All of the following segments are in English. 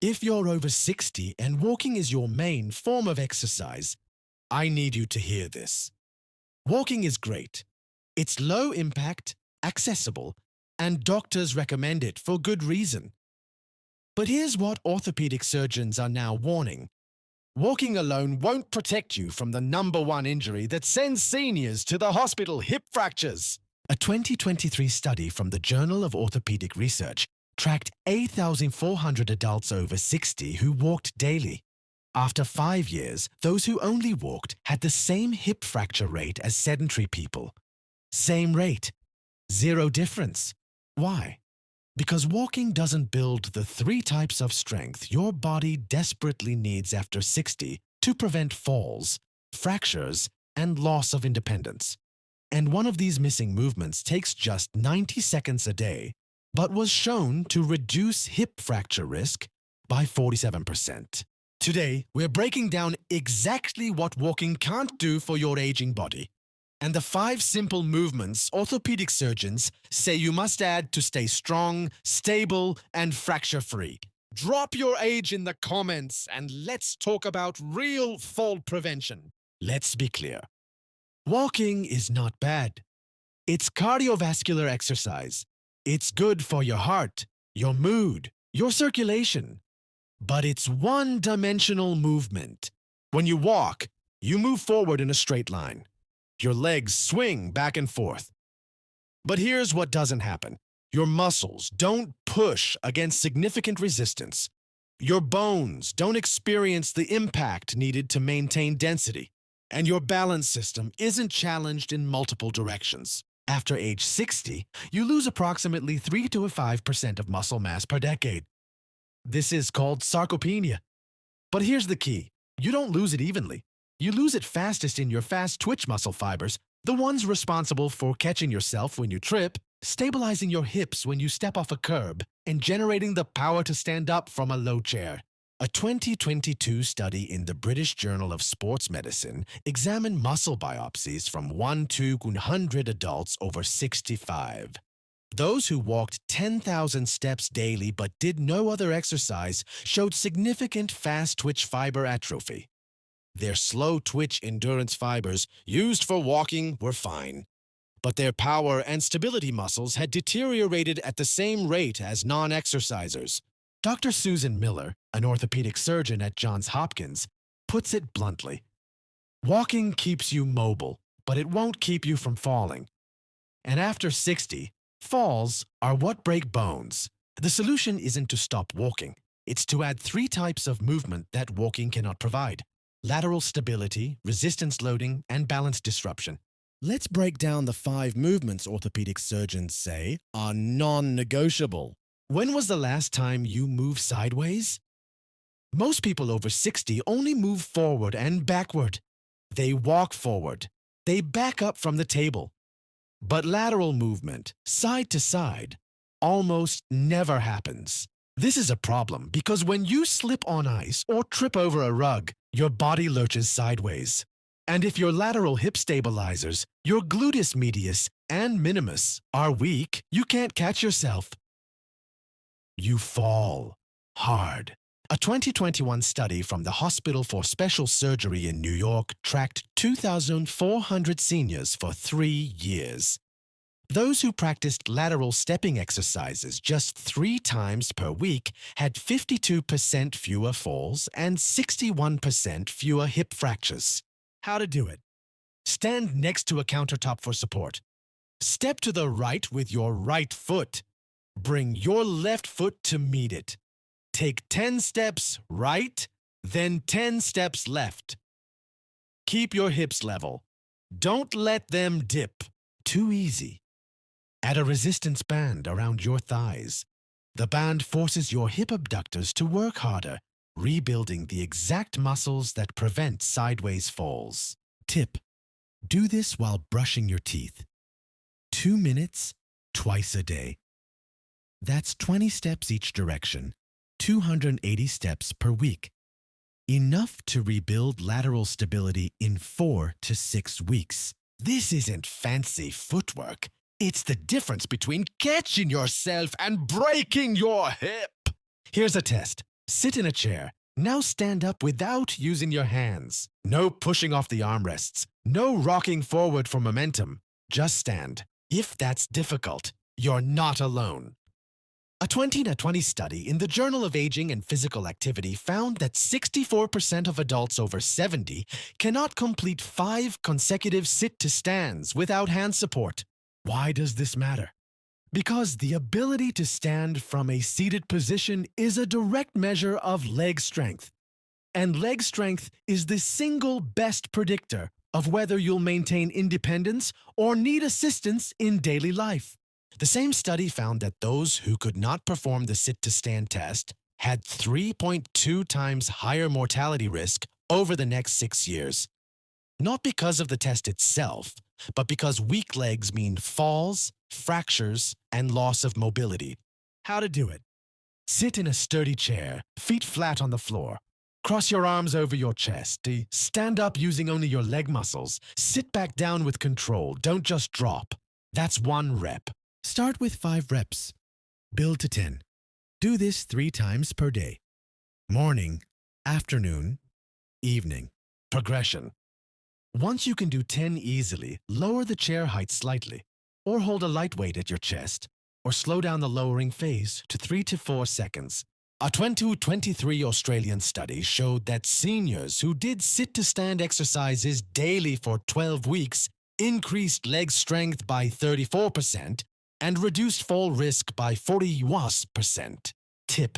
If you're over 60 and walking is your main form of exercise, I need you to hear this. Walking is great. It's low impact, accessible, and doctors recommend it for good reason. But here's what orthopedic surgeons are now warning. Walking alone won't protect you from the number one injury that sends seniors to the hospital: hip fractures. A 2023 study from the Journal of Orthopedic Research tracked 8,400 adults over 60 who walked daily. After 5 years, those who only walked had the same hip fracture rate as sedentary people. Same rate. Zero difference. Why? Because walking doesn't build the 3 types of strength your body desperately needs after 60 to prevent falls, fractures, and loss of independence. And one of these missing movements takes just 90 seconds a day, but was shown to reduce hip fracture risk by 47%. Today, we're breaking down exactly what walking can't do for your aging body, and the 5 simple movements orthopedic surgeons say you must add to stay strong, stable, and fracture-free. Drop your age in the comments and let's talk about real fall prevention. Let's be clear. Walking is not bad. It's cardiovascular exercise. It's good for your heart, your mood, your circulation. But it's one-dimensional movement. When you walk, you move forward in a straight line. Your legs swing back and forth. But here's what doesn't happen. Your muscles don't push against significant resistance. Your bones don't experience the impact needed to maintain density. And your balance system isn't challenged in multiple directions. After age 60, you lose approximately 3 to 5% of muscle mass per decade. This is called sarcopenia. But here's the key. You don't lose it evenly. You lose it fastest in your fast twitch muscle fibers, the ones responsible for catching yourself when you trip, stabilizing your hips when you step off a curb, and generating the power to stand up from a low chair. A 2022 study in the British Journal of Sports Medicine examined muscle biopsies from 1 to 100 adults over 65. Those who walked 10,000 steps daily but did no other exercise showed significant fast-twitch fiber atrophy. Their slow-twitch endurance fibers used for walking were fine, but their power and stability muscles had deteriorated at the same rate as non-exercisers. Dr. Susan Miller, an orthopedic surgeon at Johns Hopkins, puts it bluntly. Walking keeps you mobile, but it won't keep you from falling. And after 60, falls are what break bones. The solution isn't to stop walking. It's to add 3 types of movement that walking cannot provide: lateral stability, resistance loading, and balance disruption. Let's break down the 5 movements orthopedic surgeons say are non-negotiable. When was the last time you moved sideways? Most people over 60 only move forward and backward. They walk forward. They back up from the table. But lateral movement, side to side, almost never happens. This is a problem because when you slip on ice or trip over a rug, your body lurches sideways. And if your lateral hip stabilizers, your gluteus medius and minimus, are weak, you can't catch yourself. You fall hard. A 2021 study from the Hospital for Special Surgery in New York tracked 2,400 seniors for 3 years. Those who practiced lateral stepping exercises just 3 times per week had 52% fewer falls and 61% fewer hip fractures. How to do it? Stand next to a countertop for support. Step to the right with your right foot. Bring your left foot to meet it. Take 10 steps right, then 10 steps left. Keep your hips level. Don't let them dip. Too easy. Add a resistance band around your thighs. The band forces your hip abductors to work harder, rebuilding the exact muscles that prevent sideways falls. Tip: do this while brushing your teeth. 2 minutes, twice a day. That's 20 steps each direction, 280 steps per week. Enough to rebuild lateral stability in 4 to 6 weeks. This isn't fancy footwork. It's the difference between catching yourself and breaking your hip. Here's a test. Sit in a chair. Now stand up without using your hands. No pushing off the armrests. No rocking forward for momentum. Just stand. If that's difficult, you're not alone. A 2020 study in the Journal of Aging and Physical Activity found that 64% of adults over 70 cannot complete 5 consecutive sit-to-stands without hand support. Why does this matter? Because the ability to stand from a seated position is a direct measure of leg strength. And leg strength is the single best predictor of whether you'll maintain independence or need assistance in daily life. The same study found that those who could not perform the sit-to-stand test had 3.2 times higher mortality risk over the next 6 years. Not because of the test itself, but because weak legs mean falls, fractures, and loss of mobility. How to do it? Sit in a sturdy chair, feet flat on the floor. Cross your arms over your chest. Stand up using only your leg muscles. Sit back down with control. Don't just drop. That's 1 rep. Start with 5 reps. Build to 10. Do this 3 times per day. Morning, afternoon, evening. Progression. Once you can do 10 easily, lower the chair height slightly, or hold a light weight at your chest, or slow down the lowering phase to 3 to 4 seconds. A 2023 Australian study showed that seniors who did sit-to-stand exercises daily for 12 weeks increased leg strength by 34% and reduced fall risk by 41%. Tip: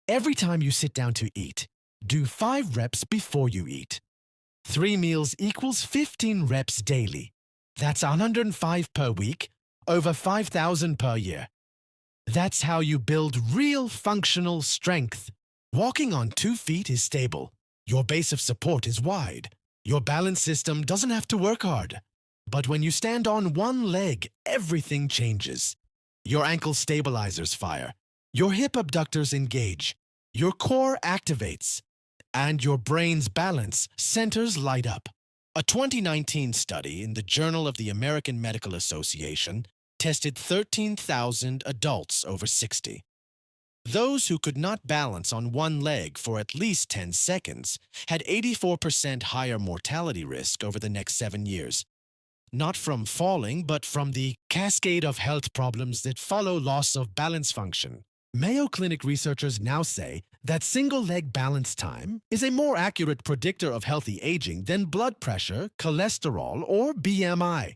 every time you sit down to eat, do 5 reps before you eat. 3 meals equals 15 reps daily. That's 105 per week, over 5,000 per year. That's how you build real functional strength. Walking on 2 feet is stable. Your base of support is wide. Your balance system doesn't have to work hard. But when you stand on 1 leg, everything changes. Your ankle stabilizers fire. Your hip abductors engage. Your core activates. And your brain's balance centers light up. A 2019 study in the Journal of the American Medical Association tested 13,000 adults over 60. Those who could not balance on 1 leg for at least 10 seconds had 84% higher mortality risk over the next 7 years. Not from falling, but from the cascade of health problems that follow loss of balance function. Mayo Clinic researchers now say that single-leg balance time is a more accurate predictor of healthy aging than blood pressure, cholesterol, or BMI.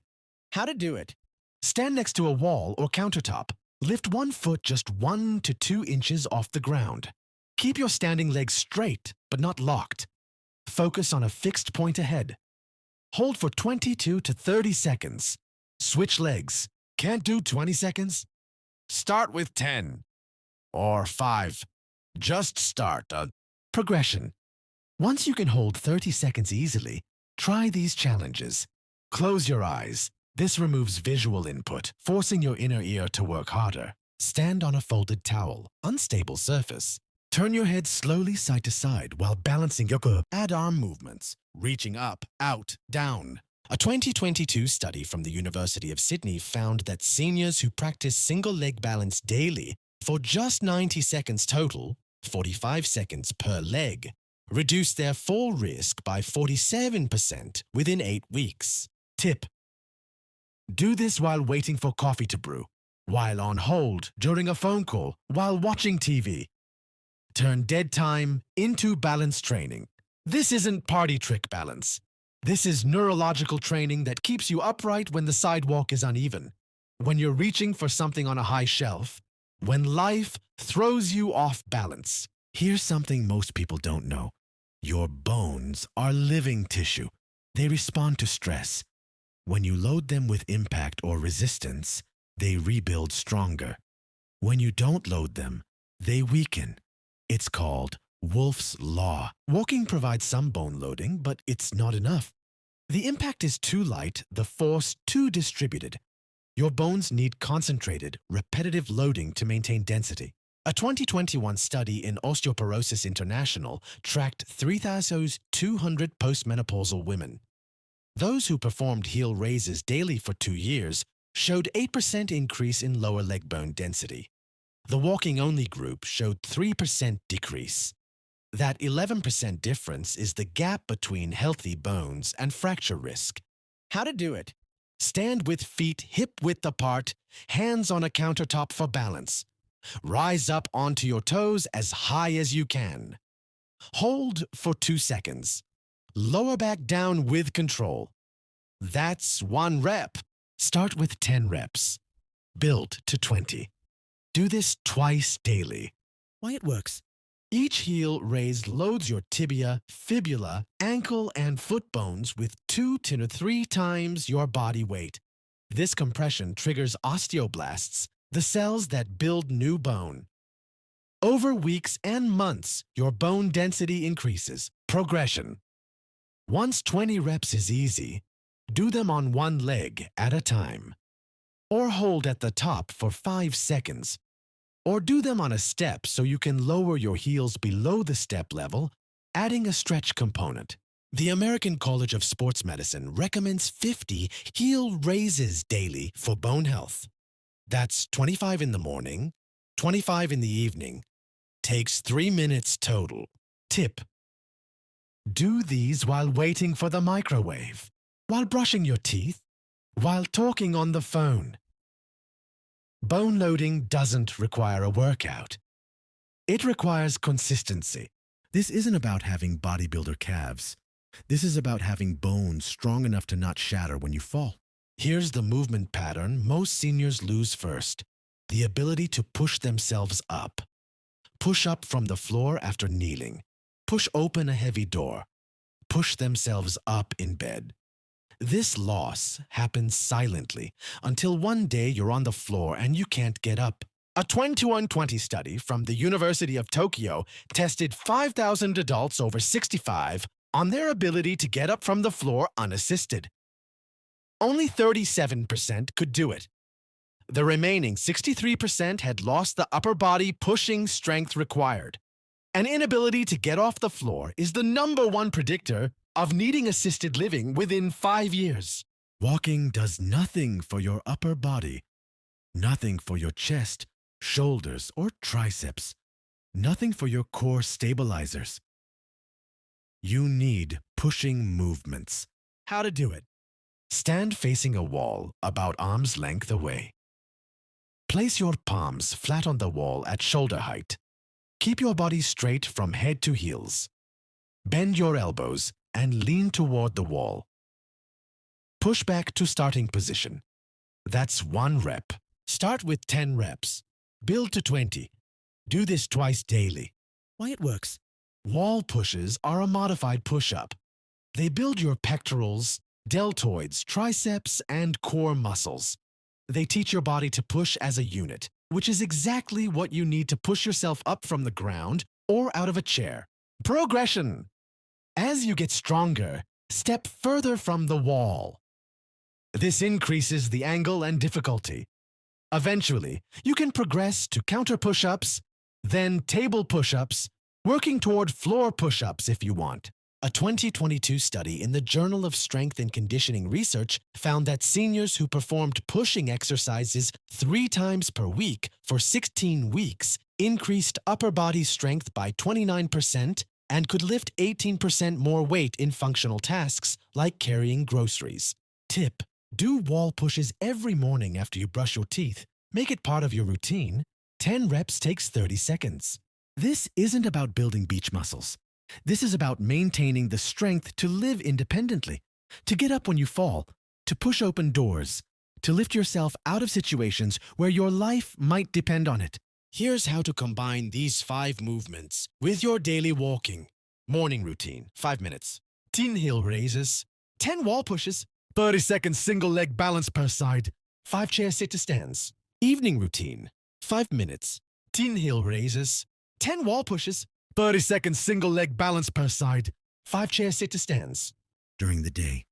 How to do it? Stand next to a wall or countertop. Lift 1 foot just 1 to 2 inches off the ground. Keep your standing legs straight, but not locked. Focus on a fixed point ahead. Hold for 22 to 30 seconds. Switch legs. Can't do 20 seconds? Start with 10. Or 5. Just start. Progression. Once you can hold 30 seconds easily, try these challenges. Close your eyes. This removes visual input, forcing your inner ear to work harder. Stand on a folded towel, unstable surface. Turn your head slowly side to side while balancing your add arm movements, reaching up, out, down. A 2022 study from the University of Sydney found that seniors who practice single-leg balance daily for just 90 seconds total, 45 seconds per leg, reduced their fall risk by 47% within 8 weeks. Tip: do this while waiting for coffee to brew, while on hold during a phone call, while watching TV. Turn dead time into balance training. This isn't party trick balance. This is neurological training that keeps you upright when the sidewalk is uneven, when you're reaching for something on a high shelf, when life throws you off balance. Here's something most people don't know. Your bones are living tissue. They respond to stress. When you load them with impact or resistance, they rebuild stronger. When you don't load them, they weaken. It's called Wolff's Law. Walking provides some bone loading, but it's not enough. The impact is too light, the force too distributed. Your bones need concentrated, repetitive loading to maintain density. A 2021 study in Osteoporosis International tracked 3,200 postmenopausal women. Those who performed heel raises daily for 2 years showed 8% increase in lower leg bone density. The walking-only group showed 3% decrease. That 11% difference is the gap between healthy bones and fracture risk. How to do it? Stand with feet hip-width apart, hands on a countertop for balance. Rise up onto your toes as high as you can. Hold for 2 seconds. Lower back down with control. That's 1 rep. Start with 10 reps. Build to 20. Do this twice daily. Why it works? Each heel raise loads your tibia, fibula, ankle, and foot bones with 2 to 3 times your body weight. This compression triggers osteoblasts, the cells that build new bone. Over weeks and months, your bone density increases. Progression. Once 20 reps is easy, do them on one leg at a time. Or hold at the top for 5 seconds. Or do them on a step so you can lower your heels below the step level, adding a stretch component. The American College of Sports Medicine recommends 50 heel raises daily for bone health. That's 25 in the morning, 25 in the evening. Takes 3 minutes total. Tip: do these while waiting for the microwave, while brushing your teeth, while talking on the phone. Bone loading doesn't require a workout. It requires consistency. This isn't about having bodybuilder calves. This is about having bones strong enough to not shatter when you fall. Here's the movement pattern most seniors lose first: the ability to push themselves up. Push up from the floor after kneeling. Push open a heavy door. Push themselves up in bed. This loss happens silently until one day you're on the floor and you can't get up. A 21-20 study from the University of Tokyo tested 5,000 adults over 65 on their ability to get up from the floor unassisted. Only 37% could do it. The remaining 63% had lost the upper body pushing strength required. An inability to get off the floor is the #1 predictor of needing assisted living within 5 years. Walking does nothing for your upper body, nothing for your chest, shoulders, or triceps, nothing for your core stabilizers. You need pushing movements. How to do it? Stand facing a wall about arm's length away. Place your palms flat on the wall at shoulder height. Keep your body straight from head to heels. Bend your elbows and lean toward the wall. Push back to starting position. That's 1 rep. Start with 10 reps. Build to 20. Do this twice daily. Why it works? Wall pushes are a modified push-up. They build your pectorals, deltoids, triceps, and core muscles. They teach your body to push as a unit, which is exactly what you need to push yourself up from the ground or out of a chair. Progression. As you get stronger, step further from the wall. This increases the angle and difficulty. Eventually, you can progress to counter push-ups, then table push-ups, working toward floor push-ups if you want. A 2022 study in the Journal of Strength and Conditioning Research found that seniors who performed pushing exercises 3 times per week for 16 weeks increased upper body strength by 29% and could lift 18% more weight in functional tasks like carrying groceries. Tip: do wall pushes every morning after you brush your teeth. Make it part of your routine. 10 reps takes 30 seconds. This isn't about building beach muscles. This is about maintaining the strength to live independently, to get up when you fall, to push open doors, to lift yourself out of situations where your life might depend on it. Here's how to combine these 5 movements with your daily walking. Morning routine, 5 minutes. 10 heel raises, 10 wall pushes, 30 seconds single leg balance per side, 5 chair sit to stands. Evening routine, 5 minutes. 10 heel raises, 10 wall pushes, 30 seconds single leg balance per side, 5 chair sit to stands. During the day,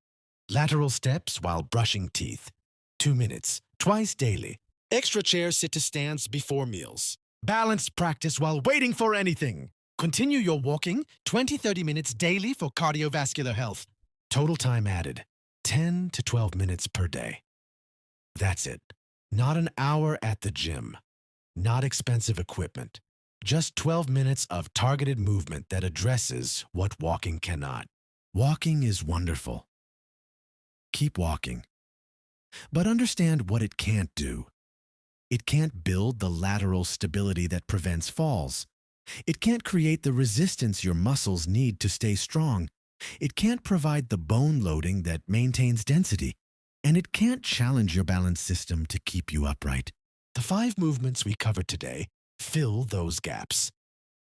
lateral steps while brushing teeth, 2 minutes, twice daily. Extra chair sit to stands before meals. Balanced practice while waiting for anything. Continue your walking 20-30 minutes daily for cardiovascular health. Total time added, 10 to 12 minutes per day. That's it. Not an hour at the gym. not expensive equipment. Just 12 minutes of targeted movement that addresses what walking cannot. Walking is wonderful. Keep walking. But understand what it can't do. It can't build the lateral stability that prevents falls. It can't create the resistance your muscles need to stay strong. It can't provide the bone loading that maintains density. And it can't challenge your balance system to keep you upright. The 5 movements we covered today fill those gaps.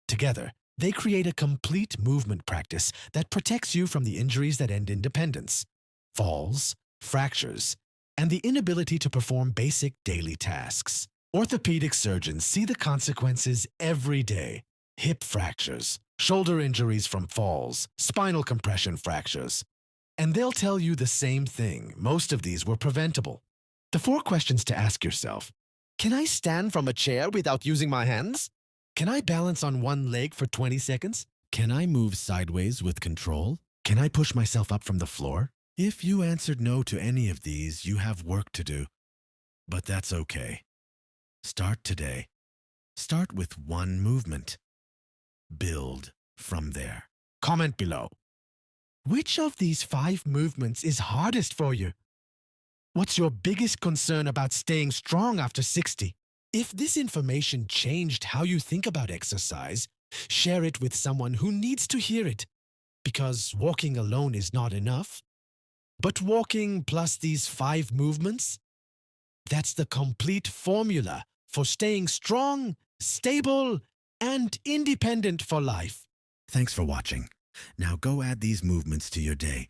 Together, they create a complete movement practice that protects you from the injuries that end in dependence, falls, fractures, and the inability to perform basic daily tasks. Orthopedic surgeons see the consequences every day. Hip fractures, shoulder injuries from falls, spinal compression fractures. And they'll tell you the same thing. Most of these were preventable. The 4 questions to ask yourself: can I stand from a chair without using my hands? Can I balance on one leg for 20 seconds? Can I move sideways with control? Can I push myself up from the floor? If you answered no to any of these, you have work to do. But that's okay. Start today. Start with one movement. Build from there. Comment below. Which of these 5 movements is hardest for you? What's your biggest concern about staying strong after 60? If this information changed how you think about exercise, share it with someone who needs to hear it. Because walking alone is not enough. But walking plus these 5 movements, that's the complete formula for staying strong, stable, and independent for life. Thanks for watching. Now go add these movements to your day